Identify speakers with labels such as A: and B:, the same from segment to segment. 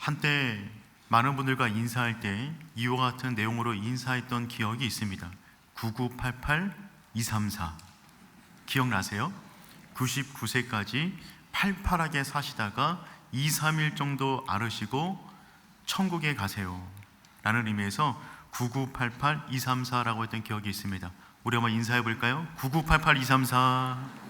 A: 한때 많은 분들과 인사할 때 이와 같은 내용으로 인사했던 기억이 있습니다. 9988-234 기억나세요? 99세까지 팔팔하게 사시다가 2, 3일 정도 앓으시고 천국에 가세요 라는 의미에서 9988-234라고 했던 기억이 있습니다. 우리 한번 인사해 볼까요? 9988-234.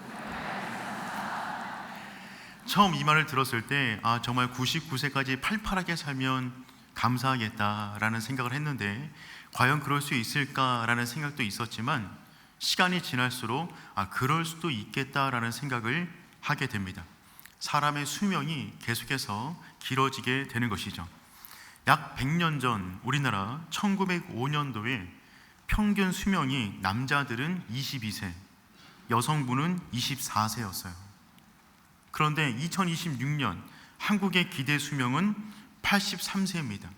A: 처음 이 말을 들었을 때 정말 99세까지 팔팔하게 살면 감사하겠다라는 생각을 했는데 과연 그럴 수 있을까라는 생각도 있었지만 시간이 지날수록 그럴 수도 있겠다라는 생각을 하게 됩니다. 사람의 수명이 계속해서 길어지게 되는 것이죠. 약 100년 전 우리나라 1905년도에 평균 수명이 남자들은 22세, 여성분은 24세였어요. 그런데 2026년 한국의 기대 수명은 83세입니다.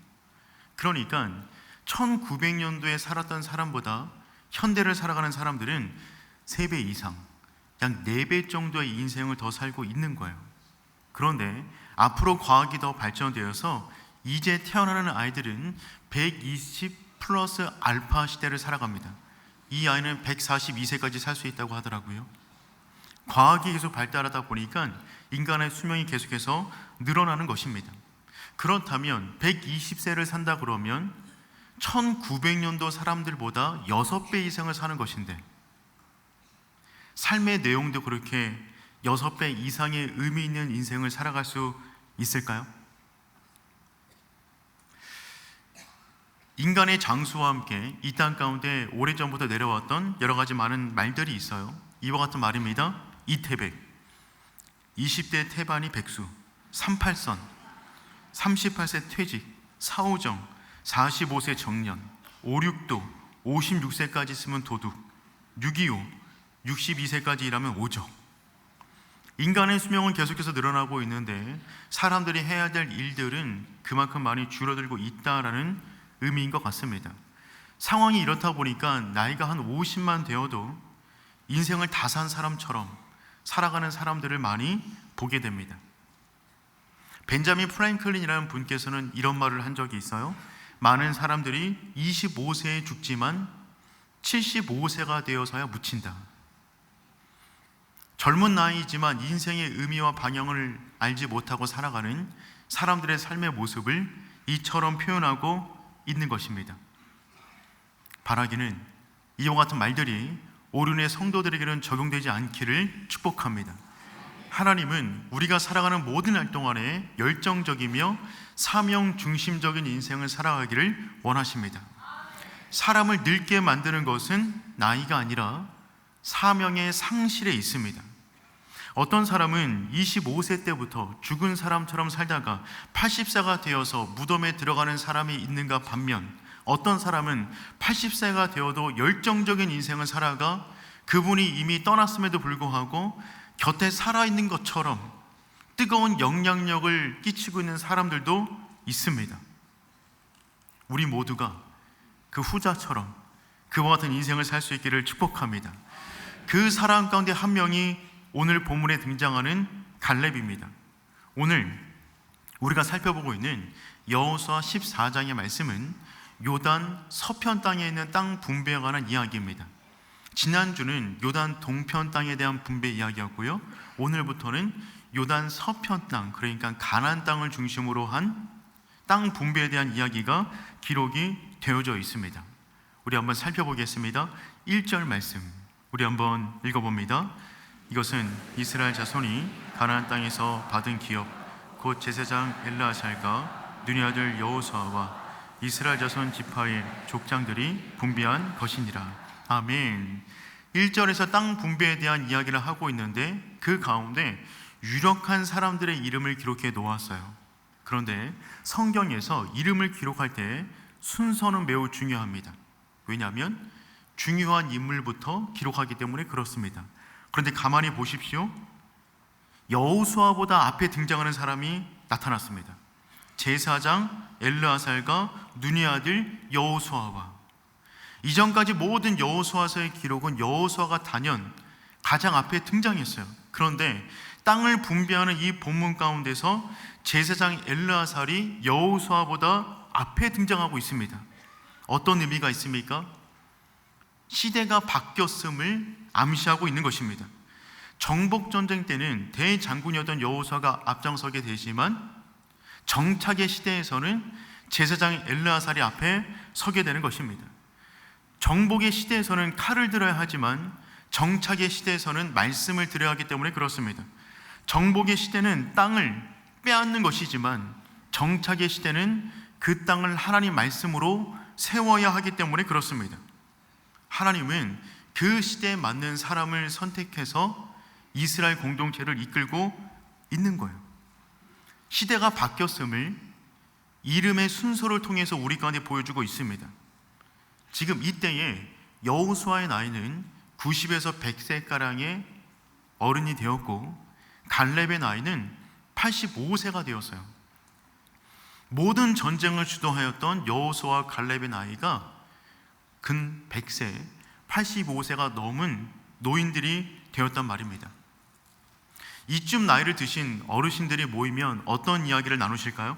A: 그러니까 1900년도에 살았던 사람보다 현대를 살아가는 사람들은 3배 이상, 약 4배 정도의 인생을 더 살고 있는 거예요. 그런데 앞으로 과학이 더 발전되어서 이제 태어나는 아이들은 120 플러스 알파 시대를 살아갑니다. 이 아이는 142세까지 살 수 있다고 하더라고요. 과학이 계속 발달하다 보니까 인간의 수명이 계속해서 늘어나는 것입니다. 그렇다면 120세를 산다 그러면 1900년도 사람들보다 6배 이상을 사는 것인데 삶의 내용도 그렇게 6배 이상의 의미 있는 인생을 살아갈 수 있을까요? 인간의 장수와 함께 이 땅 가운데 오래전부터 내려왔던 여러 가지 많은 말들이 있어요. 이와 같은 말입니다. 이태백, 20대 태반이 백수, 38선, 38세 퇴직, 사오정, 45세 정년, 566도, 56세까지 쓰면 도둑, 625, 62세까지 일하면 오적. 인간의 수명은 계속해서 늘어나고 있는데 사람들이 해야 될 일들은 그만큼 많이 줄어들고 있다라는 의미인 것 같습니다. 상황이 이렇다 보니까 나이가 한 50만 되어도 인생을 다 산 사람처럼 살아가는 사람들을 많이 보게 됩니다. 벤자민 프랭클린이라는 분께서는 이런 말을 한 적이 있어요. 많은 사람들이 25세에 죽지만 75세가 되어서야 묻힌다. 젊은 나이지만 인생의 의미와 방향을 알지 못하고 살아가는 사람들의 삶의 모습을 이처럼 표현하고 있는 것입니다. 바라기는 이와 같은 말들이 오륜의 성도들에게는 적용되지 않기를 축복합니다. 하나님은 우리가 살아가는 모든 날 동안에 열정적이며 사명 중심적인 인생을 살아가기를 원하십니다. 사람을 늙게 만드는 것은 나이가 아니라 사명의 상실에 있습니다. 어떤 사람은 25세 때부터 죽은 사람처럼 살다가 80세가 되어서 무덤에 들어가는 사람이 있는가 반면 어떤 사람은 80세가 되어도 열정적인 인생을 살아가 그분이 이미 떠났음에도 불구하고 곁에 살아있는 것처럼 뜨거운 영향력을 끼치고 있는 사람들도 있습니다. 우리 모두가 그 후자처럼 그와 같은 인생을 살 수 있기를 축복합니다. 그 사람 가운데 한 명이 오늘 본문에 등장하는 갈렙입니다. 오늘 우리가 살펴보고 있는 여호수아 14장의 말씀은 요단 서편 땅에 있는 땅 분배에 관한 이야기입니다. 지난주는 요단 동편 땅에 대한 분배 이야기였고요, 오늘부터는 요단 서편 땅, 그러니까 가나안 땅을 중심으로 한 땅 분배에 대한 이야기가 기록이 되어져 있습니다. 우리 한번 살펴보겠습니다. 1절 말씀 우리 한번 읽어봅니다. 이것은 이스라엘 자손이 가나안 땅에서 받은 기업 곧 제사장 엘르아살과 눈의 아들 여호수아와 이스라엘 자손 지파의 족장들이 분배한 것이니라. 아멘. 1절에서 땅 분배에 대한 이야기를 하고 있는데 그 가운데 유력한 사람들의 이름을 기록해 놓았어요. 그런데 성경에서 이름을 기록할 때 순서는 매우 중요합니다. 왜냐하면 중요한 인물부터 기록하기 때문에 그렇습니다. 그런데 가만히 보십시오. 여호수아보다 앞에 등장하는 사람이 나타났습니다. 제사장 엘르아살과 눈의 아들 여호수아와 이전까지 모든 여호수아서의 기록은 여호수아가 단연 가장 앞에 등장했어요. 그런데 땅을 분배하는 이 본문 가운데서 제사장 엘르아살이 여호수아보다 앞에 등장하고 있습니다. 어떤 의미가 있습니까? 시대가 바뀌었음을 암시하고 있는 것입니다. 정복전쟁 때는 대장군이었던 여호수아가 앞장서게 되지만 정착의 시대에서는 제사장 엘르아살이 앞에 서게 되는 것입니다. 정복의 시대에서는 칼을 들어야 하지만 정착의 시대에서는 말씀을 드려야 하기 때문에 그렇습니다. 정복의 시대는 땅을 빼앗는 것이지만 정착의 시대는 그 땅을 하나님 말씀으로 세워야 하기 때문에 그렇습니다. 하나님은 그 시대에 맞는 사람을 선택해서 이스라엘 공동체를 이끌고 있는 거예요. 시대가 바뀌었음을 이름의 순서를 통해서 우리 가운데 보여주고 있습니다. 지금 이때에 여호수아의 나이는 90에서 100세가량의 어른이 되었고 갈렙의 나이는 85세가 되었어요. 모든 전쟁을 주도하였던 여호수아와 갈렙의 나이가 근 100세, 85세가 넘은 노인들이 되었단 말입니다. 이쯤 나이를 드신 어르신들이 모이면 어떤 이야기를 나누실까요?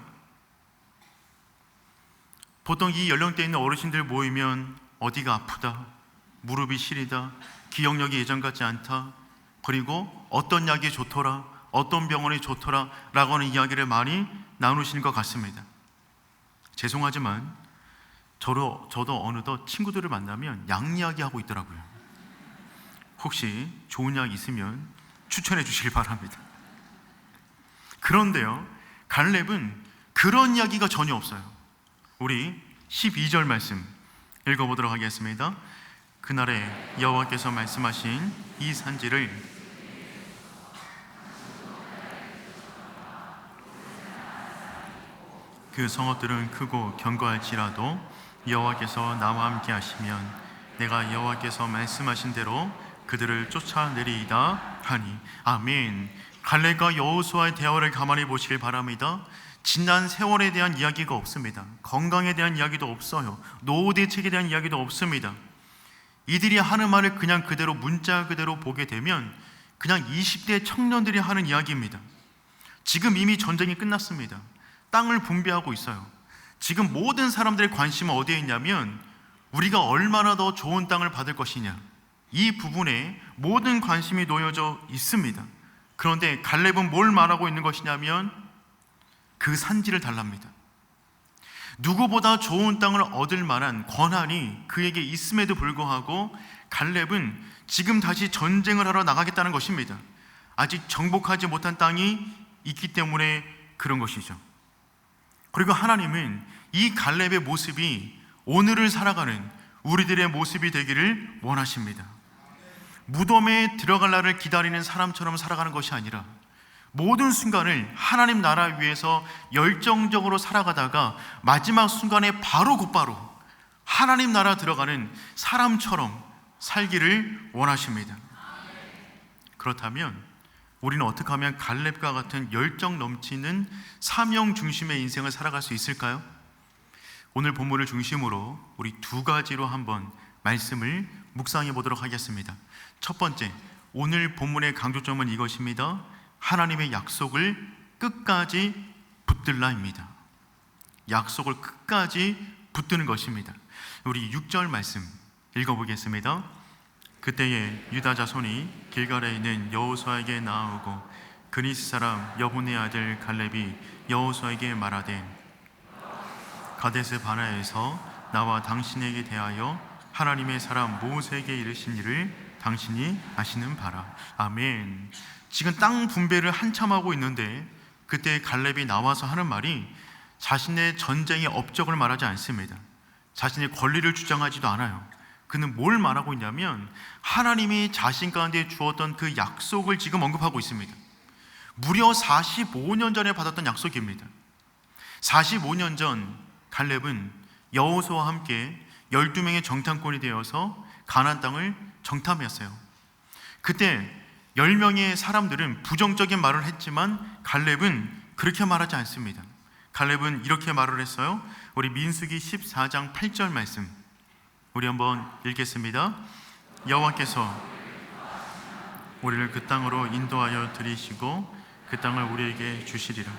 A: 보통 이 연령대에 있는 어르신들 모이면 어디가 아프다, 무릎이 시리다, 기억력이 예전 같지 않다, 그리고 어떤 약이 좋더라, 어떤 병원이 좋더라 라고 하는 이야기를 많이 나누시는 것 같습니다. 죄송하지만 저도 어느덧 친구들을 만나면 약 이야기하고 있더라고요. 혹시 좋은 약 있으면 추천해 주시길 바랍니다. 그런데요, 갈렙은 그런 이야기가 전혀 없어요. 우리 12절 말씀 읽어보도록 하겠습니다. 그날에 여호와께서 말씀하신 이 산지를 그 성읍들은 크고 견고할지라도 여호와께서 나와 함께 하시면 내가 여호와께서 말씀하신 대로 그들을 쫓아내리이다 하니. 아멘. 갈렙과 여호수아의 대화를 가만히 보시길 바랍니다. 지난 세월에 대한 이야기가 없습니다. 건강에 대한 이야기도 없어요. 노후 대책에 대한 이야기도 없습니다. 이들이 하는 말을 그냥 그대로 문자 그대로 보게 되면 그냥 20대 청년들이 하는 이야기입니다. 지금 이미 전쟁이 끝났습니다. 땅을 분배하고 있어요. 지금 모든 사람들의 관심은 어디에 있냐면 우리가 얼마나 더 좋은 땅을 받을 것이냐, 이 부분에 모든 관심이 놓여져 있습니다. 그런데 갈렙은 뭘 말하고 있는 것이냐면 그 산지를 달랍니다. 누구보다 좋은 땅을 얻을 만한 권한이 그에게 있음에도 불구하고 갈렙은 지금 다시 전쟁을 하러 나가겠다는 것입니다. 아직 정복하지 못한 땅이 있기 때문에 그런 것이죠. 그리고 하나님은 이 갈렙의 모습이 오늘을 살아가는 우리들의 모습이 되기를 원하십니다. 무덤에 들어갈 날을 기다리는 사람처럼 살아가는 것이 아니라 모든 순간을 하나님 나라 위해서 열정적으로 살아가다가 마지막 순간에 곧바로 하나님 나라 들어가는 사람처럼 살기를 원하십니다. 그렇다면 우리는 어떻게 하면 갈렙과 같은 열정 넘치는 사명 중심의 인생을 살아갈 수 있을까요? 오늘 본문을 중심으로 우리 두 가지로 한번 말씀을 묵상해 보도록 하겠습니다. 첫 번째, 오늘 본문의 강조점은 이것입니다. 하나님의 약속을 끝까지 붙들라입니다. 약속을 끝까지 붙드는 것입니다. 우리 6절 말씀 읽어보겠습니다. 그때에 유다 자손이 길갈에 있는 여호수아에게 나아오고 그니스 사람 여분의 아들 갈렙이 여호수아에게 말하되 가데스 바네아에서 나와 당신에게 대하여 하나님의 사람 모세에게 이르신 일을 당신이 아시는 바라. 아멘. 지금 땅 분배를 한참 하고 있는데 그때 갈렙이 나와서 하는 말이 자신의 전쟁의 업적을 말하지 않습니다. 자신의 권리를 주장하지도 않아요. 그는 뭘 말하고 있냐면 하나님이 자신 가운데 주었던 그 약속을 지금 언급하고 있습니다. 무려 45년 전에 받았던 약속입니다. 45년 전 갈렙은 여호수아와 함께 12명의 정탐꾼이 되어서 가나안 땅을 정탐했어요. 그때 10명의 사람들은 부정적인 말을 했지만 갈렙은 그렇게 말하지 않습니다. 갈렙은 이렇게 말을 했어요. 우리 민수기 14장 8절 말씀 우리 한번 읽겠습니다. 여호와께서 우리를 그 땅으로 인도하여 들이시고 그 땅을 우리에게 주시리라.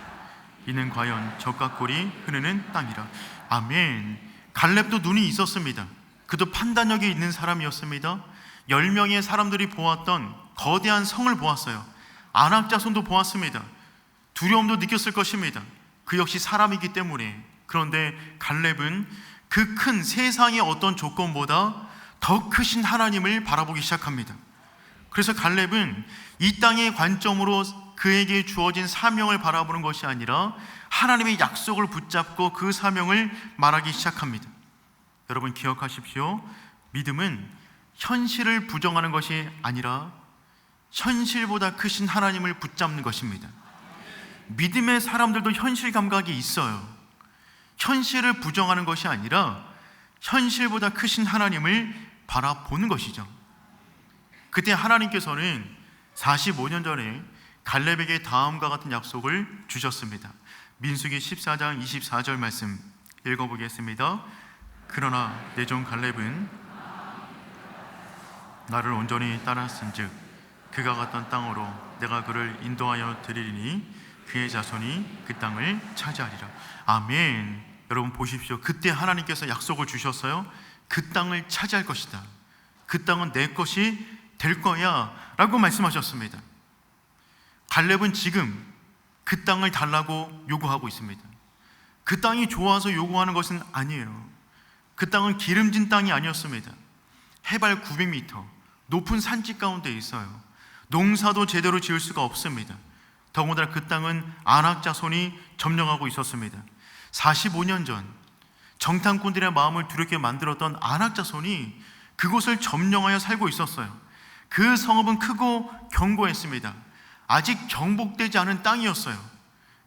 A: 이는 과연 젖과 꿀이 흐르는 땅이라. 아멘. 갈렙도 눈이 있었습니다. 그도 판단력이 있는 사람이었습니다. 10명의 사람들이 보았던 거대한 성을 보았어요. 아낙 자손도 보았습니다. 두려움도 느꼈을 것입니다. 그 역시 사람이기 때문에. 그런데 갈렙은 그 큰 세상의 어떤 조건보다 더 크신 하나님을 바라보기 시작합니다. 그래서 갈렙은 이 땅의 관점으로 그에게 주어진 사명을 바라보는 것이 아니라 하나님의 약속을 붙잡고 그 사명을 말하기 시작합니다. 여러분 기억하십시오. 믿음은 현실을 부정하는 것이 아니라 현실보다 크신 하나님을 붙잡는 것입니다. 믿음의 사람들도 현실 감각이 있어요. 현실을 부정하는 것이 아니라 현실보다 크신 하나님을 바라보는 것이죠. 그때 하나님께서는 45년 전에 갈렙에게 다음과 같은 약속을 주셨습니다. 민수기 14장 24절 말씀 읽어보겠습니다. 그러나 내 종 갈렙은 나를 온전히 따랐은즉 그가 갔던 땅으로 내가 그를 인도하여 드리리니 그의 자손이 그 땅을 차지하리라. 아멘. 여러분 보십시오. 그때 하나님께서 약속을 주셨어요. 그 땅을 차지할 것이다. 그 땅은 내 것이 될 거야 라고 말씀하셨습니다. 갈렙은 지금 그 땅을 달라고 요구하고 있습니다. 그 땅이 좋아서 요구하는 것은 아니에요. 그 땅은 기름진 땅이 아니었습니다. 해발 900m 높은 산지 가운데 있어요. 농사도 제대로 지을 수가 없습니다. 더군다나 그 땅은 아낙 자손이 점령하고 있었습니다. 45년 전 정탐꾼들의 마음을 두렵게 만들었던 아낙 자손이 그곳을 점령하여 살고 있었어요. 그 성읍은 크고 견고했습니다. 아직 정복되지 않은 땅이었어요.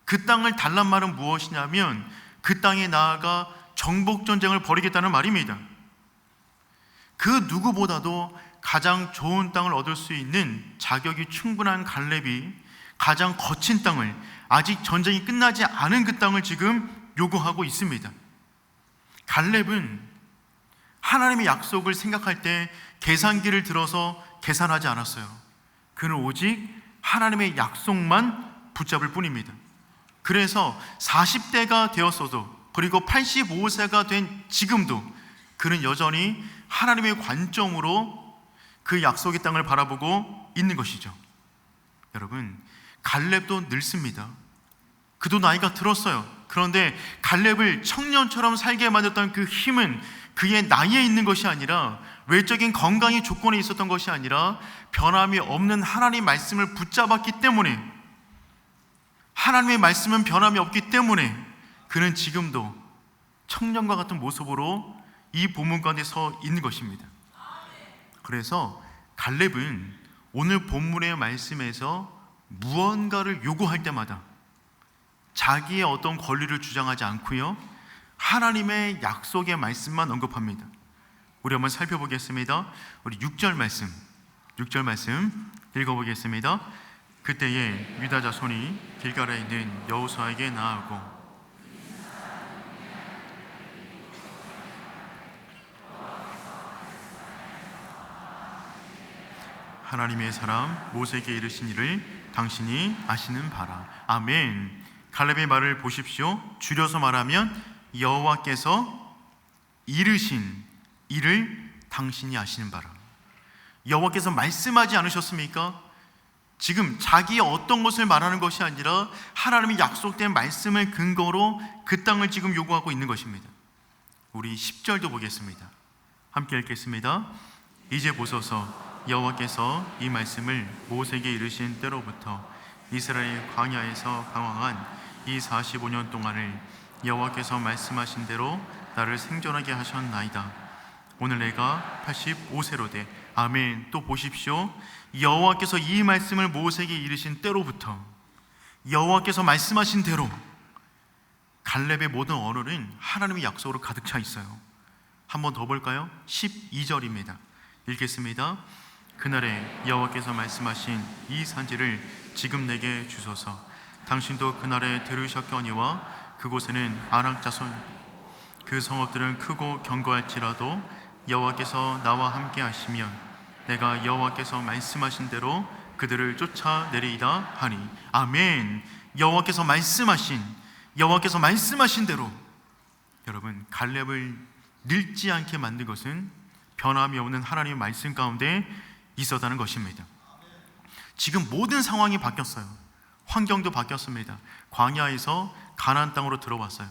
A: 그 땅을 달란 말은 무엇이냐면 그 땅에 나아가 정복전쟁을 벌이겠다는 말입니다. 그 누구보다도 가장 좋은 땅을 얻을 수 있는 자격이 충분한 갈렙이 가장 거친 땅을, 아직 전쟁이 끝나지 않은 그 땅을 지금 요구하고 있습니다. 갈렙은 하나님의 약속을 생각할 때 계산기를 들어서 계산하지 않았어요. 그는 오직 하나님의 약속만 붙잡을 뿐입니다. 그래서 40대가 되었어도, 그리고 85세가 된 지금도 그는 여전히 하나님의 관점으로 그 약속의 땅을 바라보고 있는 것이죠. 여러분, 갈렙도 늙습니다. 그도 나이가 들었어요. 그런데 갈렙을 청년처럼 살게 만들었던 그 힘은 그의 나이에 있는 것이 아니라, 외적인 건강의 조건에 있었던 것이 아니라 변함이 없는 하나님의 말씀을 붙잡았기 때문에, 하나님의 말씀은 변함이 없기 때문에 그는 지금도 청년과 같은 모습으로 이 본문 가운데 서 있는 것입니다. 그래서 갈렙은 오늘 본문의 말씀에서 무언가를 요구할 때마다 자기의 어떤 권리를 주장하지 않고요, 하나님의 약속의 말씀만 언급합니다. 우리 한번 살펴보겠습니다. 우리 6절 말씀 읽어보겠습니다. 그때에 유다 자손이 길갈에 있는 여호수아에게 나아가고 하나님의 사람 모세에게 이르신 일을 당신이 아시는 바라. 아멘. 갈렙의 말을 보십시오. 줄여서 말하면 여호와께서 이르신 일을 당신이 아시는 바라. 여호와께서 말씀하지 않으셨습니까? 지금 자기의 어떤 것을 말하는 것이 아니라 하나님의 약속된 말씀을 근거로 그 땅을 지금 요구하고 있는 것입니다. 우리 10절도 보겠습니다. 함께 읽겠습니다. 이제 보소서, 여호와께서 이 말씀을 모세에게 이르신 때로부터 이스라엘 광야에서 방황한 이 45년 동안을 여호와께서 말씀하신 대로 나를 생존하게 하셨나이다. 오늘 내가 85세로 돼. 아멘. 또 보십시오. 여호와께서 이 말씀을 모세에게 이르신 때로부터, 여호와께서 말씀하신 대로. 갈렙의 모든 언어는 하나님의 약속으로 가득 차 있어요. 한 번 더 볼까요? 12절입니다. 읽겠습니다. 그날에 여호와께서 말씀하신 이 산지를 지금 내게 주소서. 당신도 그날에 들으셨거니와 그곳에는 아낙 자손, 그 성읍들은 크고 견고할지라도 여호와께서 나와 함께 하시면 내가 여호와께서 말씀하신 대로 그들을 쫓아내리이다 하니. 아멘. 여호와께서 말씀하신 여호와께서 말씀하신 대로 여러분 갈렙을 늙지 않게 만든 것은 변함이 없는 하나님의 말씀 가운데 있었다는 것입니다. 지금 모든 상황이 바뀌었어요. 환경도 바뀌었습니다. 광야에서 가나안 땅으로 들어왔어요.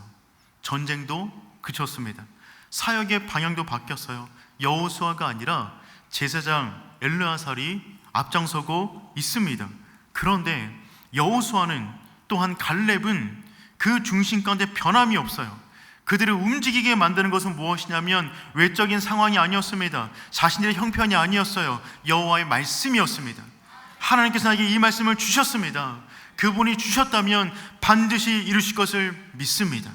A: 전쟁도 그쳤습니다. 사역의 방향도 바뀌었어요. 여호수아가 아니라 제사장 엘르아살이 앞장서고 있습니다. 그런데 여호수아는 또한 갈렙은 그 중심 가운데 변함이 없어요. 그들을 움직이게 만드는 것은 무엇이냐면 외적인 상황이 아니었습니다. 자신들의 형편이 아니었어요. 여호와의 말씀이었습니다. 하나님께서 나에게 이 말씀을 주셨습니다. 그분이 주셨다면 반드시 이루실 것을 믿습니다.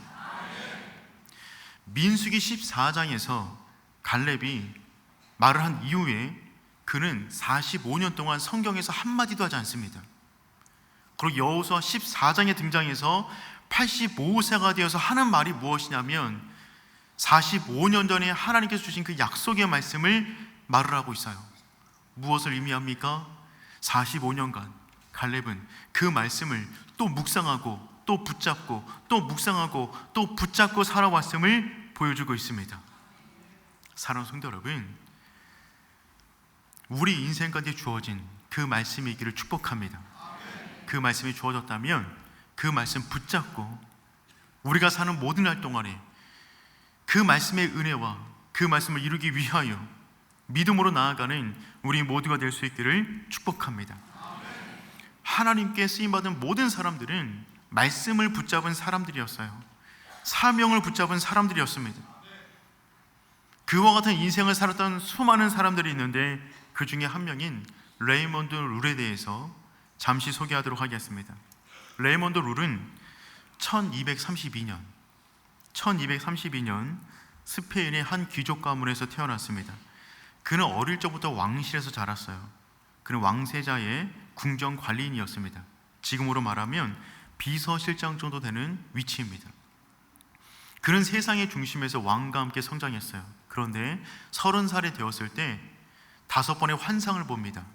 A: 민수기 14장에서 갈렙이 말을 한 이후에 그는 45년 동안 성경에서 한마디도 하지 않습니다. 그리고 여호수아 14장에 등장해서 85세가 되어서 하는 말이 무엇이냐면 45년 전에 하나님께서 주신 그 약속의 말씀을 말을 하고 있어요. 무엇을 의미합니까? 45년간 갈렙은 그 말씀을 또 묵상하고 또 붙잡고 또 묵상하고 또 붙잡고 살아왔음을 보여주고 있습니다. 사랑하는 성도 여러분, 우리 인생 가운데 주어진 그 말씀이 있기를 축복합니다. 그 말씀이 주어졌다면 그 말씀 붙잡고 우리가 사는 모든 날 동안에 그 말씀의 은혜와 그 말씀을 이루기 위하여 믿음으로 나아가는 우리 모두가 될 수 있기를 축복합니다. 하나님께 쓰임받은 모든 사람들은 말씀을 붙잡은 사람들이었어요. 사명을 붙잡은 사람들이었습니다. 그와 같은 인생을 살았던 수많은 사람들이 있는데 그 중에 한 명인 레이몬드 룰에 대해서 잠시 소개하도록 하겠습니다. 레이몬드 룰은 1232년 스페인의 한 귀족 가문에서 태어났습니다. 그는 어릴 적부터 왕실에서 자랐어요. 그는 왕세자의 궁정 관리인이었습니다. 지금으로 말하면 비서실장 정도 되는 위치입니다. 그는 세상의 중심에서 왕과 함께 성장했어요. 그런데 30살이 되었을 때 5번의 환상을 봅니다.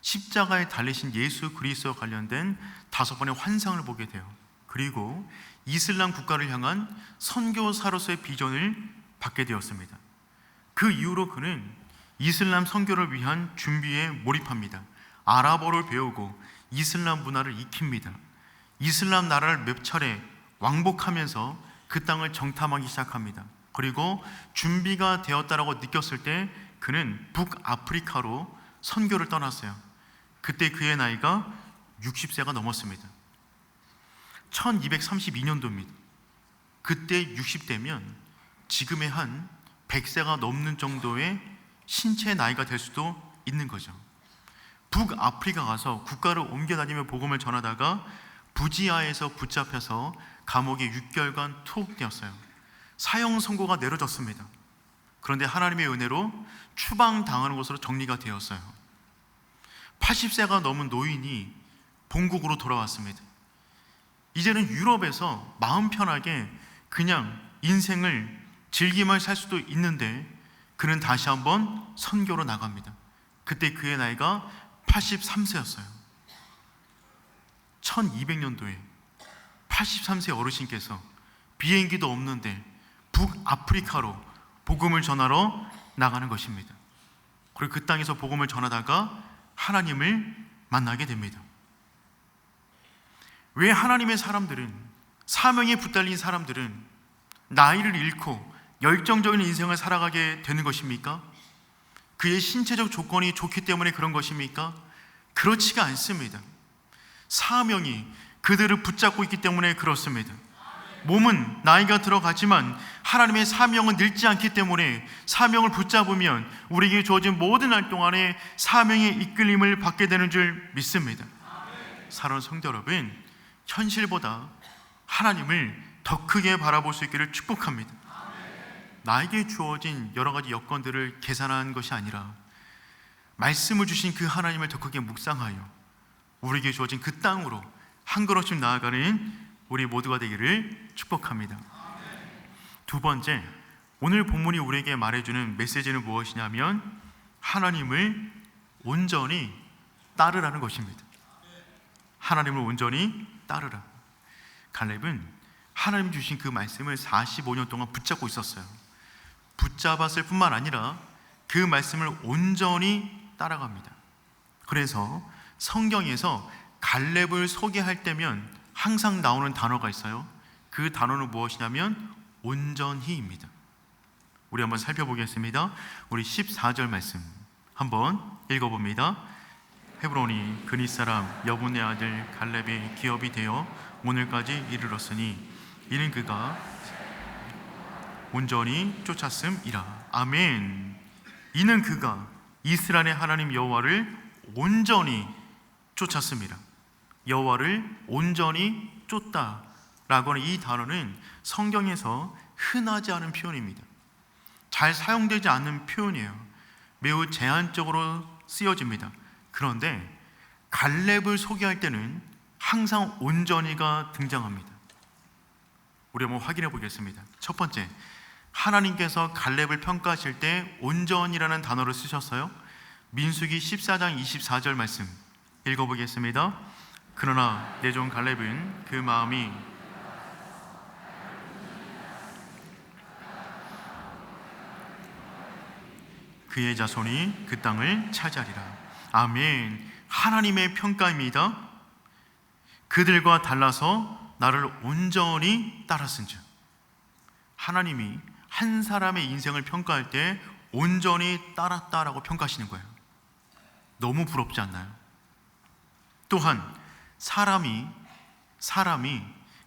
A: 십자가에 달리신 예수 그리스도와 관련된 5번의 환상을 보게 돼요. 그리고 이슬람 국가를 향한 선교사로서의 비전을 받게 되었습니다. 그 이후로 그는 이슬람 선교를 위한 준비에 몰입합니다. 아랍어를 배우고 이슬람 문화를 익힙니다. 이슬람 나라를 몇 차례 왕복하면서 그 땅을 정탐하기 시작합니다. 그리고 준비가 되었다라고 느꼈을 때 그는 북아프리카로 선교를 떠났어요. 그때 그의 나이가 60세가 넘었습니다. 1232년도입니다. 그때 60대면 지금의 한 100세가 넘는 정도의 신체 나이가 될 수도 있는 거죠. 북아프리카 가서 국가를 옮겨다니며 복음을 전하다가 부지아에서 붙잡혀서 감옥에 6개월간 투옥되었어요. 사형 선고가 내려졌습니다. 그런데 하나님의 은혜로 추방당하는 것으로 정리가 되었어요. 80세가 넘은 노인이 본국으로 돌아왔습니다. 이제는 유럽에서 마음 편하게 그냥 인생을 즐기며 살 수도 있는데 그는 다시 한번 선교로 나갑니다. 그때 그의 나이가 83세였어요. 1200년도에 83세 어르신께서 비행기도 없는데 북아프리카로 복음을 전하러 나가는 것입니다. 그리고 그 땅에서 복음을 전하다가 하나님을 만나게 됩니다. 왜 하나님의 사람들은, 사명에 붙달린 사람들은 나이를 잃고 열정적인 인생을 살아가게 되는 것입니까? 그의 신체적 조건이 좋기 때문에 그런 것입니까? 그렇지가 않습니다. 사명이 그들을 붙잡고 있기 때문에 그렇습니다. 몸은 나이가 들어가지만 하나님의 사명은 늙지 않기 때문에 사명을 붙잡으면 우리에게 주어진 모든 날 동안에 사명의 이끌림을 받게 되는 줄 믿습니다. 사랑하는 성도 여러분, 현실보다 하나님을 더 크게 바라볼 수 있기를 축복합니다. 나에게 주어진 여러 가지 여건들을 계산한 것이 아니라 말씀을 주신 그 하나님을 더 크게 묵상하여 우리에게 주어진 그 땅으로 한 걸음씩 나아가는 우리 모두가 되기를 축복합니다. 두 번째, 오늘 본문이 우리에게 말해주는 메시지는 무엇이냐면 하나님을 온전히 따르라는 것입니다. 하나님을 온전히 따르라. 갈렙은 하나님 주신 그 말씀을 45년 동안 붙잡고 있었어요. 붙잡았을 뿐만 아니라 그 말씀을 온전히 따라갑니다. 그래서 성경에서 갈렙을 소개할 때면 항상 나오는 단어가 있어요. 그 단어는 무엇이냐면 온전히입니다. 우리 한번 살펴보겠습니다. 우리 14절 말씀 한번 읽어봅니다. 헤브론이 그릿 사람 여분의 아들 갈렙의 기업이 되어 오늘까지 이르렀으니 이는 그가 온전히 쫓았음이라. 아멘. 이는 그가 이스라엘의 하나님 여호와를 온전히 쫓았습니다. 여호와를 온전히 쫓다라고 하는 이 단어는 성경에서 흔하지 않은 표현입니다. 잘 사용되지 않는 표현이에요. 매우 제한적으로 쓰여집니다. 그런데 갈렙을 소개할 때는 항상 온전히가 등장합니다. 우리 한번 확인해 보겠습니다. 첫 번째, 하나님께서 갈렙을 평가하실 때 온전이라는 단어를 쓰셨어요. 민수기 14장 24절 말씀 읽어보겠습니다. 그러나 내 종 갈렙은 그 마음이 그의 자손이 그 땅을 차지하리라. 아멘. 하나님의 평가입니다. 그들과 달라서 나를 온전히 따랐은즉. 하나님이 한 사람의 인생을 평가할 때 온전히 따랐다라고 평가하시는 거예요. 너무 부럽지 않나요? 또한 사람이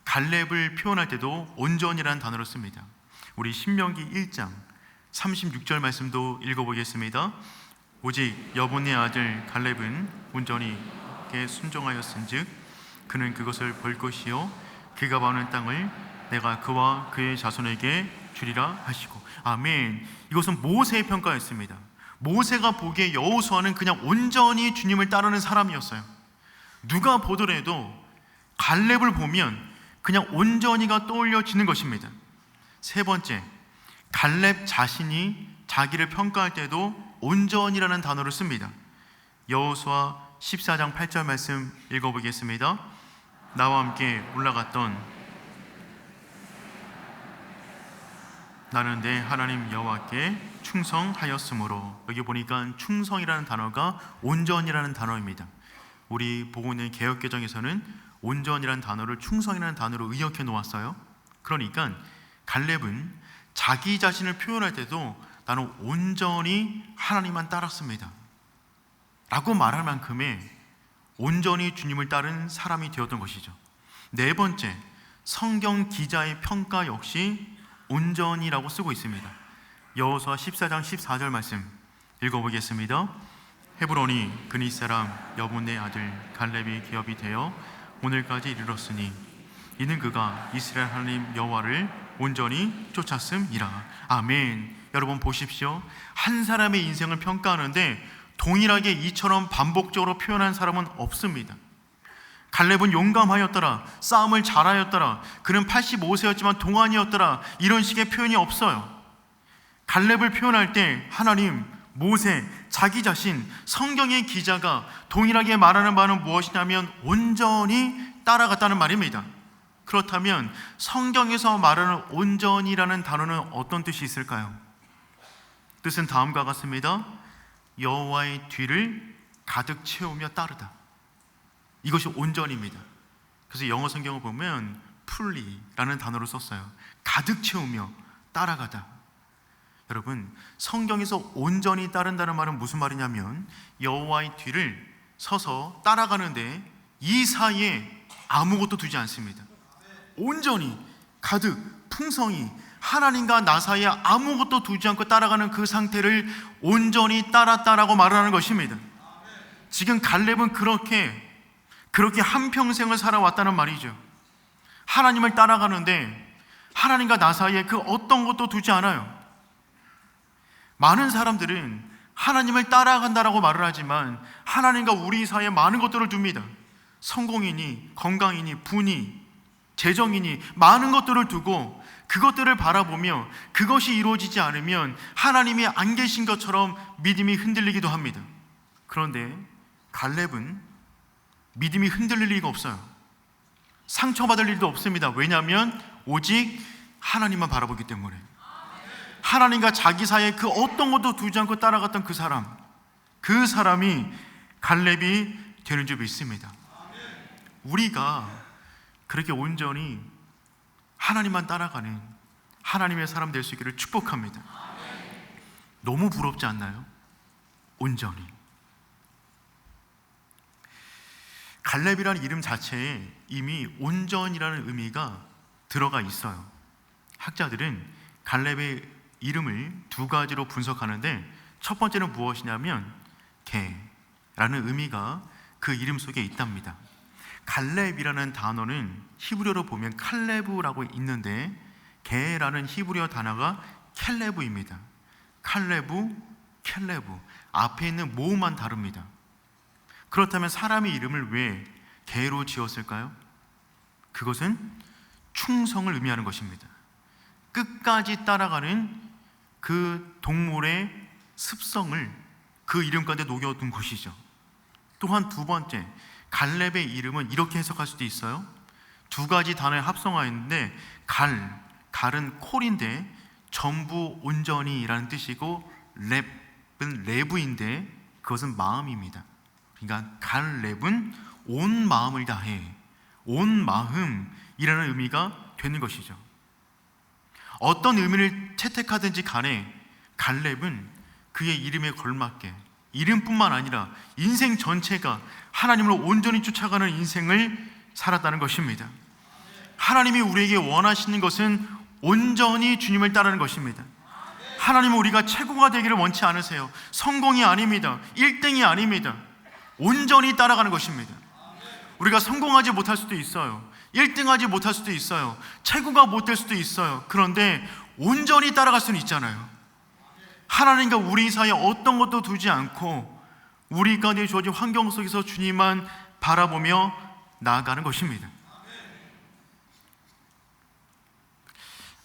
A: 갈렙을 표현할 때도 온전이라는 단어를 씁니다. 우리 신명기 1장 36절 말씀도 읽어보겠습니다. 오직 여분의 아들 갈렙은 온전히 그에 순종하였은즉 그는 그것을 볼 것이요 그가 바는 땅을 내가 그와 그의 자손에게 주리라 하시고. 아멘. 이것은 모세의 평가였습니다. 모세가 보기에 여호수아는 그냥 온전히 주님을 따르는 사람이었어요. 누가 보더라도 갈렙을 보면 그냥 온전히가 떠올려지는 것입니다. 세 번째, 갈렙 자신이 자기를 평가할 때도 온전이라는 단어를 씁니다. 여호수아 14장 8절 말씀 읽어보겠습니다. 나와 함께 올라갔던 나는 내 하나님 여호와께 충성하였으므로. 여기 보니까 충성이라는 단어가 온전이라는 단어입니다. 우리 보고 있는 개역개정에서는 온전이라는 단어를 충성이라는 단어로 의역해 놓았어요. 그러니까 갈렙은 자기 자신을 표현할 때도 나는 온전히 하나님만 따랐습니다 라고 말할 만큼의 온전히 주님을 따른 사람이 되었던 것이죠. 네 번째, 성경 기자의 평가 역시 온전이라고 쓰고 있습니다. 여호수아 14장 14절 말씀 읽어보겠습니다. 헤브론이 그릿 사람 여분의 아들 갈렙이 기업이 되어 오늘까지 이르렀으니 이는 그가 이스라엘 하나님 여호와를 온전히 쫓았음이라. 아멘. 여러분 보십시오. 한 사람의 인생을 평가하는데 동일하게 이처럼 반복적으로 표현한 사람은 없습니다. 갈렙은 용감하였더라, 싸움을 잘하였더라, 그는 85세였지만 동안이었더라, 이런 식의 표현이 없어요. 갈렙을 표현할 때 하나님, 모세, 자기 자신, 성경의 기자가 동일하게 말하는 바는 무엇이냐면 온전히 따라갔다는 말입니다. 그렇다면 성경에서 말하는 온전이라는 단어는 어떤 뜻이 있을까요? 뜻은 다음과 같습니다. 여호와의 뒤를 가득 채우며 따르다. 이것이 온전입니다. 그래서 영어 성경을 보면 fully라는 단어를 썼어요. 가득 채우며 따라가다. 여러분, 성경에서 온전히 따른다는 말은 무슨 말이냐면 여호와의 뒤를 서서 따라가는데 이 사이에 아무것도 두지 않습니다. 온전히 가득 풍성히 하나님과 나 사이에 아무것도 두지 않고 따라가는 그 상태를 온전히 따랐다라고 말하는 것입니다. 지금 갈렙은 그렇게 한평생을 살아왔다는 말이죠. 하나님을 따라가는데 하나님과 나 사이에 그 어떤 것도 두지 않아요. 많은 사람들은 하나님을 따라간다라고 말을 하지만 하나님과 우리 사이에 많은 것들을 둡니다. 성공이니 건강이니 부니 재정이니 많은 것들을 두고 그것들을 바라보며 그것이 이루어지지 않으면 하나님이 안 계신 것처럼 믿음이 흔들리기도 합니다. 그런데 갈렙은 믿음이 흔들릴 리가 없어요. 상처받을 일도 없습니다. 왜냐하면 오직 하나님만 바라보기 때문에. 하나님과 자기 사이에 그 어떤 것도 두지 않고 따라갔던 그 사람이 갈렙이 되는 줄 믿습니다. 우리가 그렇게 온전히 하나님만 따라가는 하나님의 사람 될 수 있기를 축복합니다. 너무 부럽지 않나요? 온전히. 갈렙이라는 이름 자체에 이미 온전이라는 의미가 들어가 있어요. 학자들은 갈렙의 이름을 두 가지로 분석하는데, 첫 번째는 무엇이냐면 개라는 의미가 그 이름 속에 있답니다. 갈렙이라는 단어는 히브리어로 보면 칼레브라고 있는데, 개라는 히브리어 단어가 켈레브입니다. 칼레브, 켈레브, 앞에 있는 모음만 다릅니다. 그렇다면 사람의 이름을 왜 개로 지었을까요? 그것은 충성을 의미하는 것입니다. 끝까지 따라가는 그 동물의 습성을 그 이름 가운데 녹여둔 것이죠. 또한 두 번째, 갈렙의 이름은 이렇게 해석할 수도 있어요. 두 가지 단어의 합성어인데, 갈은 콜인데 전부 온전히라는 뜻이고, 렙은 레브인데 그것은 마음입니다. 그러니까 갈렙은 온 마음을 다해, 온 마음이라는 의미가 되는 것이죠. 어떤 의미를 채택하든지 간에 갈렙은 그의 이름에 걸맞게 이름뿐만 아니라 인생 전체가 하나님을 온전히 쫓아가는 인생을 살았다는 것입니다. 하나님이 우리에게 원하시는 것은 온전히 주님을 따르는 것입니다. 하나님은 우리가 최고가 되기를 원치 않으세요. 성공이 아닙니다. 1등이 아닙니다. 온전히 따라가는 것입니다. 우리가 성공하지 못할 수도 있어요. 1등하지 못할 수도 있어요. 최고가 못 될 수도 있어요. 그런데 온전히 따라갈 수는 있잖아요. 하나님과 우리 사이에 어떤 것도 두지 않고 우리 가운데 주어진 환경 속에서 주님만 바라보며 나아가는 것입니다.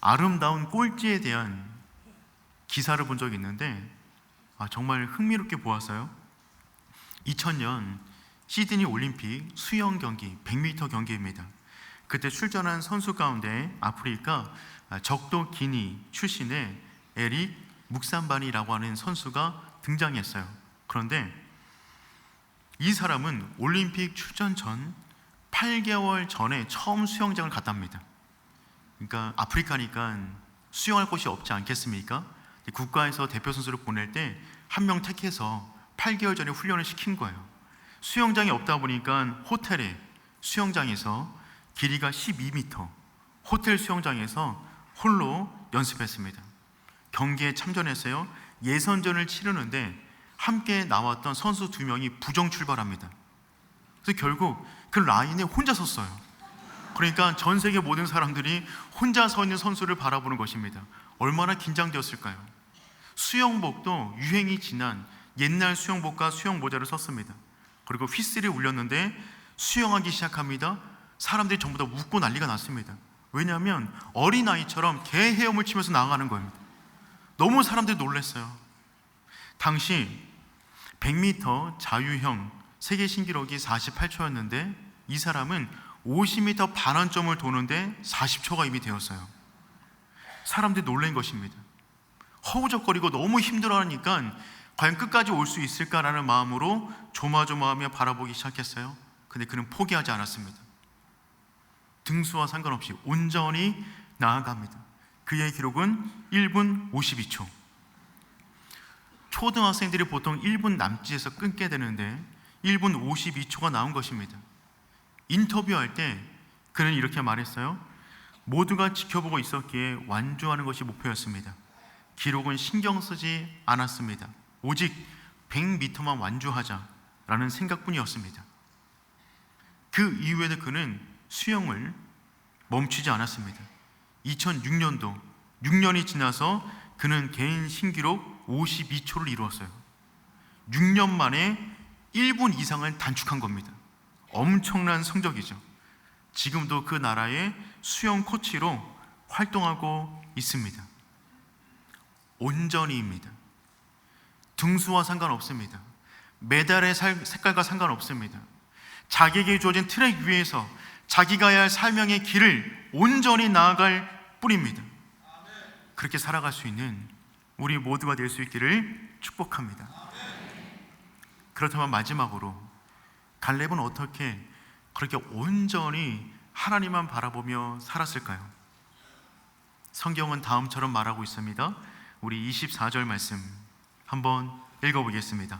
A: 아름다운 꼴찌에 대한 기사를 본 적이 있는데 정말 흥미롭게 보았어요. 2000년 시드니 올림픽 수영 경기 100m 경기입니다. 그때 출전한 선수 가운데 아프리카 적도 기니 출신의 에릭 묵산바니라고 하는 선수가 등장했어요. 그런데 이 사람은 올림픽 출전 전 8개월 전에 처음 수영장을 갔답니다. 그러니까 아프리카니까 수영할 곳이 없지 않겠습니까? 국가에서 대표 선수를 보낼 때 한 명 택해서 8개월 전에 훈련을 시킨 거예요. 수영장이 없다 보니까 호텔에 수영장에서 길이가 12m 호텔 수영장에서 홀로 연습했습니다. 경기에 참전했어요. 예선전을 치르는데 함께 나왔던 선수 2명이 부정 출발합니다. 그래서 결국 그 라인에 혼자 섰어요. 그러니까 전 세계 모든 사람들이 혼자 서 있는 선수를 바라보는 것입니다. 얼마나 긴장되었을까요? 수영복도 유행이 지난 옛날 수영복과 수영 모자를 썼습니다. 그리고 휘슬이 울렸는데 수영하기 시작합니다. 사람들이 전부 다 웃고 난리가 났습니다. 왜냐하면 어린아이처럼 개 헤엄을 치면서 나아가는 겁니다. 너무 사람들이 놀랐어요. 당시 100m 자유형 세계 신기록이 48초였는데 이 사람은 50m 반환점을 도는데 40초가 이미 되었어요. 사람들이 놀란 것입니다. 허우적거리고 너무 힘들어하니까 과연 끝까지 올 수 있을까라는 마음으로 조마조마하며 바라보기 시작했어요. 근데 그는 포기하지 않았습니다. 등수와 상관없이 온전히 나아갑니다. 그의 기록은 1분 52초. 초등학생들이 보통 1분 남짓에서 끊게 되는데 1분 52초가 나온 것입니다. 인터뷰할 때 그는 이렇게 말했어요. 모두가 지켜보고 있었기에 완주하는 것이 목표였습니다. 기록은 신경 쓰지 않았습니다. 오직 100m만 완주하자라는 생각뿐이었습니다. 그 이후에도 그는 수영을 멈추지 않았습니다. 2006년도 6년이 지나서 그는 개인 신기록 52초를 이루었어요. 6년 만에 1분 이상을 단축한 겁니다. 엄청난 성적이죠. 지금도 그 나라의 수영 코치로 활동하고 있습니다. 온전히입니다. 등수와 상관없습니다. 메달의 색깔과 상관없습니다. 자기에게 주어진 트랙 위에서 자기가 해야 할 사명의 길을 온전히 나아갈 뿐입니다. 그렇게 살아갈 수 있는 우리 모두가 될 수 있기를 축복합니다. 그렇다면 마지막으로 갈렙은 어떻게 그렇게 온전히 하나님만 바라보며 살았을까요? 성경은 다음처럼 말하고 있습니다. 우리 24절 말씀 한번 읽어보겠습니다.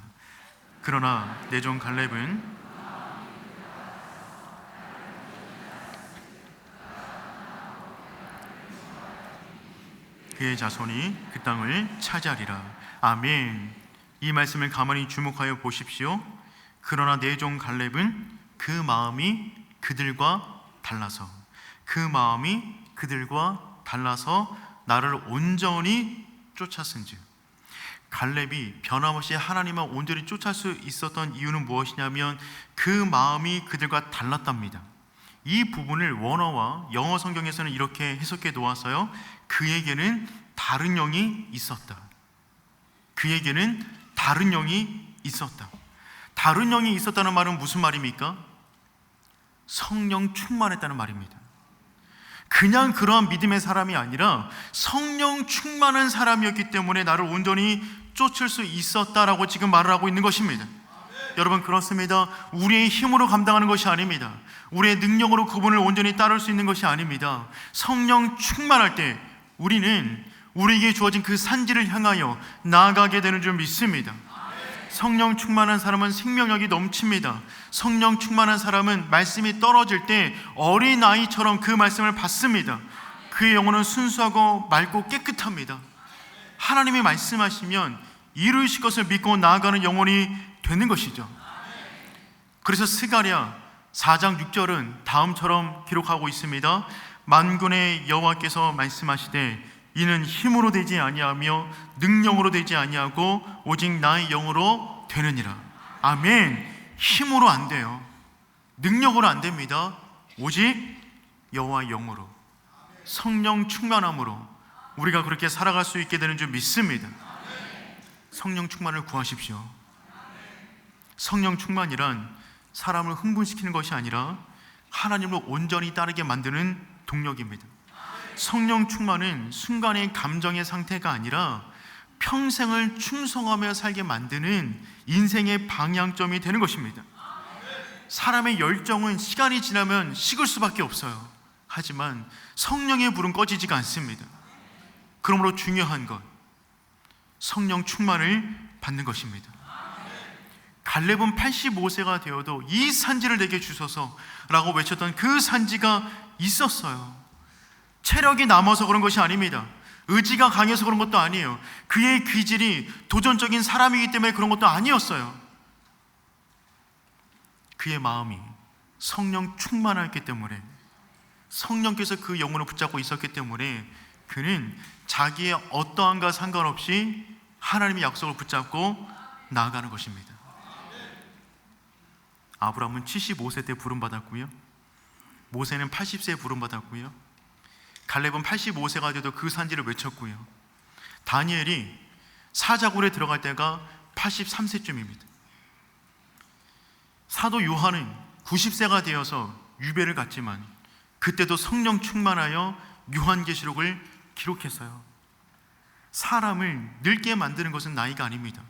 A: 그러나 내 종 갈렙은 그의 자손이 그 땅을 차지하리라. 아멘. 이 말씀을 가만히 주목하여 보십시오. 그러나 내 종 갈렙은 그 마음이 그들과 달라서 나를 온전히 쫓았은즉. 갈렙이 변함없이 하나님만 온전히 쫓을 수 있었던 이유는 무엇이냐면 그 마음이 그들과 달랐답니다. 이 부분을 원어와 영어 성경에서는 이렇게 해석해 놓았어요. 그에게는 다른 영이 있었다. 그에게는 다른 영이 있었다. 다른 영이 있었다는 말은 무슨 말입니까? 성령 충만했다는 말입니다. 그냥 그러한 믿음의 사람이 아니라 성령 충만한 사람이었기 때문에 나를 온전히 쫓을 수 있었다라고 지금 말을 하고 있는 것입니다. 여러분, 그렇습니다. 우리의 힘으로 감당하는 것이 아닙니다. 우리의 능력으로 그분을 온전히 따를 수 있는 것이 아닙니다. 성령 충만할 때 우리는 우리에게 주어진 그 산지를 향하여 나아가게 되는 줄 믿습니다. 성령 충만한 사람은 생명력이 넘칩니다. 성령 충만한 사람은 말씀이 떨어질 때 어린아이처럼 그 말씀을 받습니다. 그의 영혼은 순수하고 맑고 깨끗합니다. 하나님이 말씀하시면 이루실 것을 믿고 나아가는 영혼이 되는 것이죠. 그래서 스가랴 4장 6절은 다음처럼 기록하고 있습니다. 만군의 여호와께서 말씀하시되 이는 힘으로 되지 아니하며 능력으로 되지 아니하고 오직 나의 영으로 되느니라. 아멘. 힘으로 안 돼요. 능력으로 안 됩니다. 오직 여호와의 영으로, 성령 충만함으로 우리가 그렇게 살아갈 수 있게 되는 줄 믿습니다. 성령 충만을 구하십시오. 성령 충만이란 사람을 흥분시키는 것이 아니라 하나님을 온전히 따르게 만드는 동력입니다. 성령 충만은 순간의 감정의 상태가 아니라 평생을 충성하며 살게 만드는 인생의 방향점이 되는 것입니다. 사람의 열정은 시간이 지나면 식을 수밖에 없어요. 하지만 성령의 불은 꺼지지가 않습니다. 그러므로 중요한 것, 성령 충만을 받는 것입니다. 갈렙은 85세가 되어도 이 산지를 내게 주소서 라고 외쳤던 그 산지가 있었어요. 체력이 남아서 그런 것이 아닙니다. 의지가 강해서 그런 것도 아니에요. 그의 기질이 도전적인 사람이기 때문에 그런 것도 아니었어요. 그의 마음이 성령 충만했기 때문에, 성령께서 그 영혼을 붙잡고 있었기 때문에 그는 자기의 어떠함과 상관없이 하나님의 약속을 붙잡고 나아가는 것입니다. 아브라함은 75세 때 부름받았고요, 모세는 80세에 부름받았고요, 갈렙은 85세가 돼도 그 산지를 외쳤고요, 다니엘이 사자굴에 들어갈 때가 83세쯤입니다. 사도 요한은 90세가 되어서 유배를 갔지만 그때도 성령 충만하여 요한계시록을 기록했어요. 사람을 늙게 만드는 것은 나이가 아닙니다.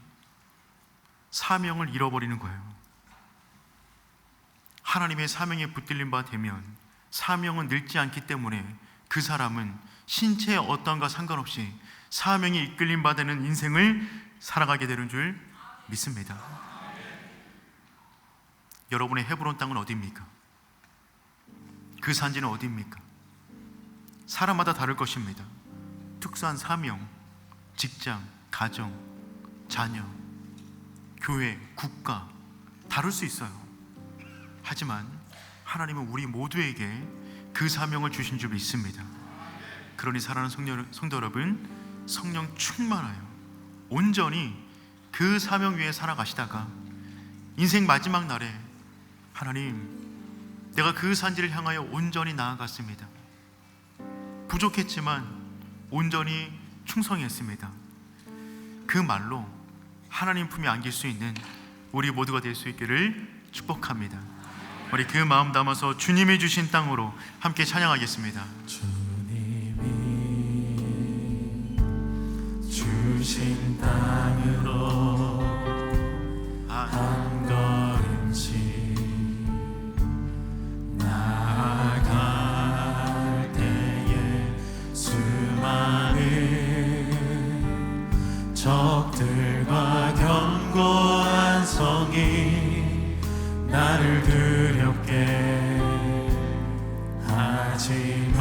A: 사명을 잃어버리는 거예요. 하나님의 사명에 붙들린 바 되면 사명은 늙지 않기 때문에 그 사람은 신체의 어떠함과 상관없이 사명에 이끌림 바 되는 인생을 살아가게 되는 줄 믿습니다. 여러분의 헤브론 땅은 어디입니까? 그 산지는 어디입니까? 사람마다 다를 것입니다. 특수한 사명, 직장, 가정, 자녀, 교회, 국가 다를 수 있어요. 하지만 하나님은 우리 모두에게 그 사명을 주신 줄 믿습니다. 그러니 사랑하는 성도 여러분, 성령 충만하여 온전히 그 사명 위에 살아가시다가 인생 마지막 날에 하나님, 내가 그 산지를 향하여 온전히 나아갔습니다. 부족했지만 온전히 충성했습니다. 그 말로 하나님 품에 안길 수 있는 우리 모두가 될 수 있기를 축복합니다. 우리 그 마음 담아서 주님이 주신 땅으로 함께 찬양하겠습니다.
B: 주님이 주신 땅으로 한 걸음씩 나아갈 때에 수많은 적들과 견고한 성이 나를 두렵게 하지만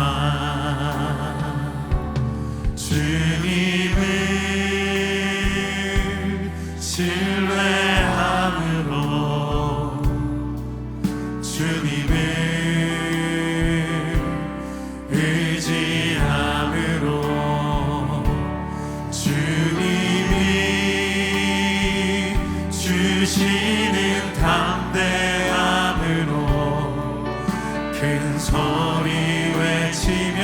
B: 주님을 신뢰함으로 주님을 의지함으로 주님이 주시는 담대함으로 큰 소리 외치며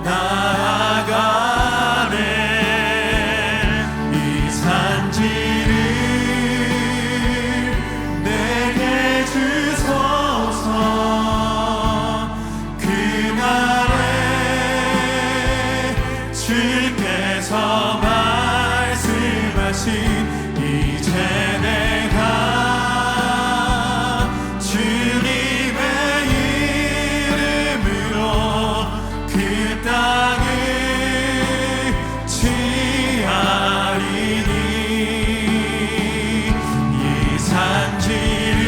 B: 나아가네. 이 산지를 내게 주소서. 그날에 주께서 말씀하신 이제 내가 주님의 이름으로 그 땅을 취하리니. 이 산지를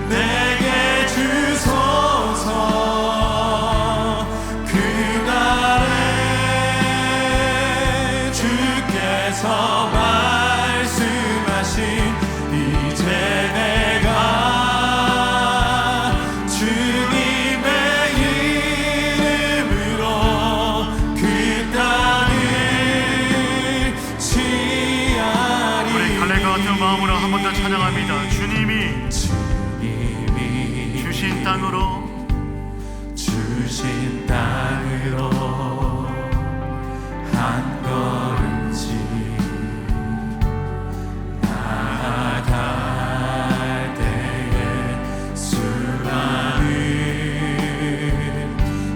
B: 내게 주소서. 그날에 주께서 말씀하신 이제 내가 주님의 이름으로 그 땅을 취하리.
A: 우리 갈렙과 같은 마음으로 한 번 더 찬양합니다. 주님이 주신 땅으로
B: 주신 땅으로 한 걸음씩 나아갈 때에 수많은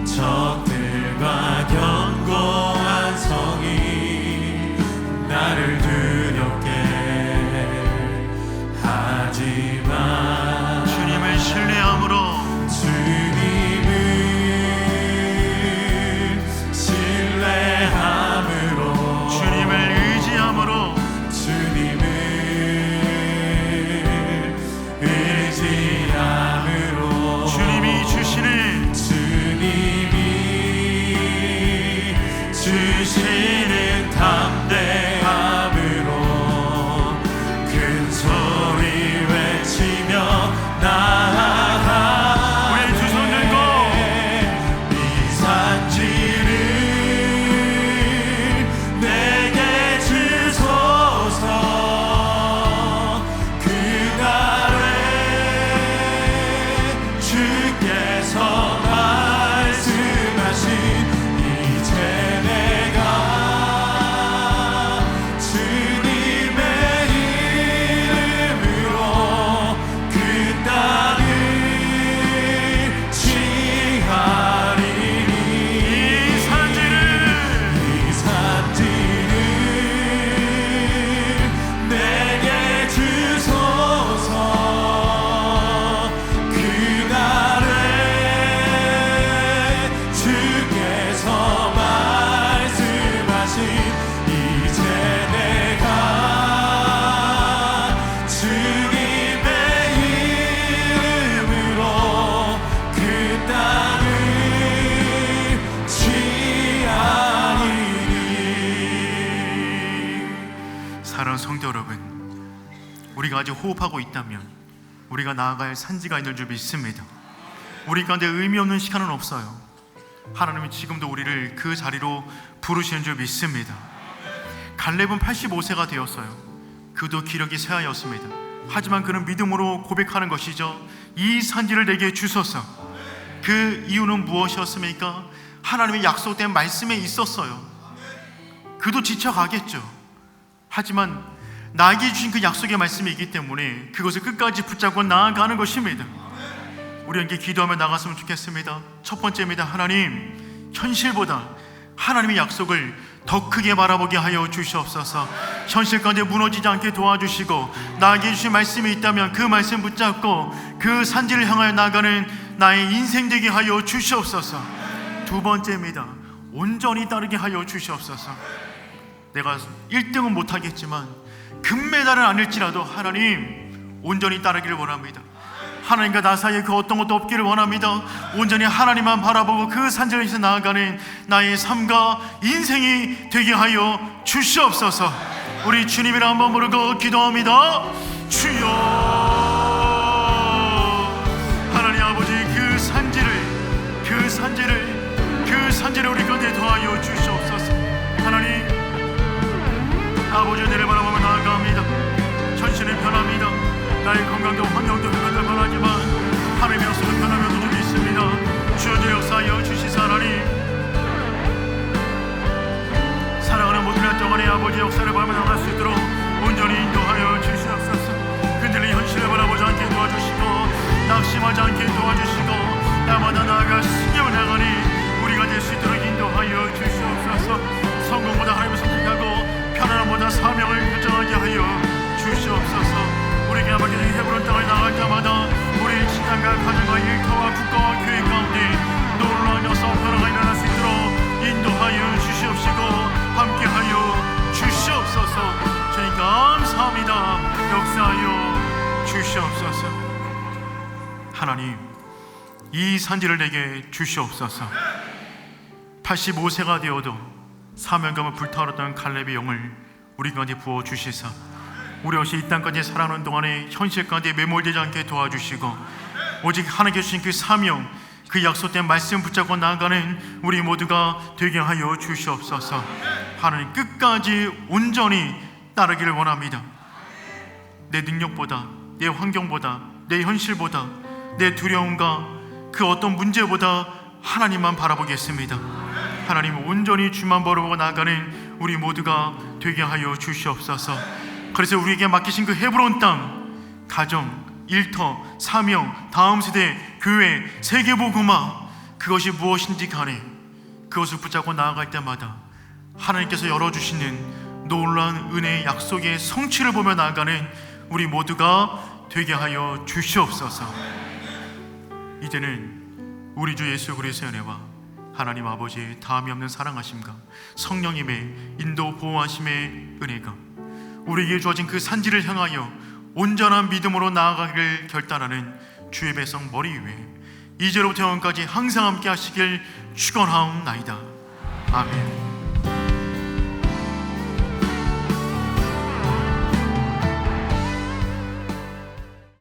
B: 적들과 견고한 성이 나를 두렵게 하지만
A: 주님을 신뢰함으로
B: 주님을 신뢰함으로
A: 주님을 의지함으로
B: 주님을 의지함으로
A: 주님이 주시는
B: 담대함으로 큰 소리 외치며 나아가.
A: 우리 두 손 들고
B: 이 산지를 내게 주소서. 그날에 주께서 말씀하신 이제 내가 주님의 이름으로 그 땅을 취하리니.
A: 이 산지를
B: 내게 주소서. 그날에 주께서 말씀하신 이제 내가 주님의 이름으로 그 땅을 취하리니.
A: 사랑하는 성도 여러분, 우리가 아직 호흡하고 있다면 우리가 나아갈 산지가 있는 줄 믿습니다. 우리 가운데 의미 없는 시간은 없어요. 하나님은 지금도 우리를 그 자리로 부르시는 줄 믿습니다. 갈렙은 85세가 되었어요. 그도 기력이 쇠하였습니다. 하지만 그는 믿음으로 고백하는 것이죠. 이 산지를 내게 주소서. 그 이유는 무엇이었습니까? 하나님의 약속된 말씀에 있었어요. 그도 지쳐가겠죠. 하지만 나에게 주신 그 약속의 말씀이 있기 때문에 그것을 끝까지 붙잡고 나아가는 것입니다. 우리 함께 기도하며 나갔으면 좋겠습니다. 첫 번째입니다. 하나님, 현실보다 하나님의 약속을 더 크게 바라보게 하여 주시옵소서. 현실 가운데 무너지지 않게 도와주시고, 나에게 주신 말씀이 있다면 그 말씀 붙잡고 그 산지를 향하여 나가는 나의 인생 되게 하여 주시옵소서. 두 번째입니다. 온전히 따르게 하여 주시옵소서. 내가 1등은 못하겠지만 금메달은 아닐지라도 하나님, 온전히 따르기를 원합니다. 하나님과 나 사이에 그 어떤 것도 없기를 원합니다. 온전히 하나님만 바라보고 그 산지에서 나아가는 나의 삶과 인생이 되게 하여 주시옵소서. 우리 주님이라 한번 부르고 기도합니다. 주여, 하나님 아버지, 그 산지를 우리 가운데 더하여 주시옵소서. 하나님 아버지, 은혜를 바라보며 나아갑니다. 현실은 변합니다. 나의 건강도 환경도 변하지만 하나님의 약속은 변하며 도전이 있습니다. 주여 역사하여 주시사 하나님, 사랑하는 모든 동안의 아버지 역사를 바라보며 나갈 수 있도록 온전히 인도하여 주시옵소서. 흔들린 현실을 바라보지 않게 도와주시고, 낙심하지 않게 도와주시고, 날마다 나아가 승리를 나가니 우리가 될 수 있도록 인도하여 주시옵소서. 성공보다 하나님을 선택하고 편안함보다 사명을 결정하게 하여 주시옵소서. 우리에게 맡겨진 헤브론 땅을 나갈 때마다 우리의 직장과 가정과 일터와 국가와 교회 가운데 놀라운 역사와 변화가 일어날 수 있도록 인도하여 주시옵시고 함께하여 주시옵소서. 주님 감사합니다. 역사하여 주시옵소서. 하나님, 이 산지를 내게 주시옵소서. 85세가 되어도 사명감을 불타오르던 칼렙의 영을 우리 가운데 부어 주시사, 우리 역시 이 땅까지 살아가는 동안에 현실 가운데 매몰되지 않게 도와주시고, 오직 하나님께 주신 그 사명, 그 약속된 말씀 붙잡고 나아가는 우리 모두가 되게 하여 주시옵소서. 하나님, 끝까지 온전히 따르기를 원합니다. 내 능력보다, 내 환경보다, 내 현실보다, 내 두려움과 그 어떤 문제보다 하나님만 바라보겠습니다. 하나님, 온전히 주만 바라보고 나아가는 우리 모두가 되게 하여 주시옵소서. 그래서 우리에게 맡기신 그 헤브론 땅, 가정, 일터, 사명, 다음 세대, 교회, 세계복음화, 그것이 무엇인지 간에 그것을 붙잡고 나아갈 때마다 하나님께서 열어주시는 놀라운 은혜의 약속의 성취를 보며 나아가는 우리 모두가 되게 하여 주시옵소서. 이제는 우리 주 예수 그리스도의 은혜와 하나님 아버지의 다함이 없는 사랑하심과 성령님의 인도 보호하심의 은혜가 우리에게 주어진 그 산지를 향하여 온전한 믿음으로 나아가기를 결단하는 주의 백성 머리 위에 이제로부터 영원까지 항상 함께 하시길 축원하옵나이다. 아멘.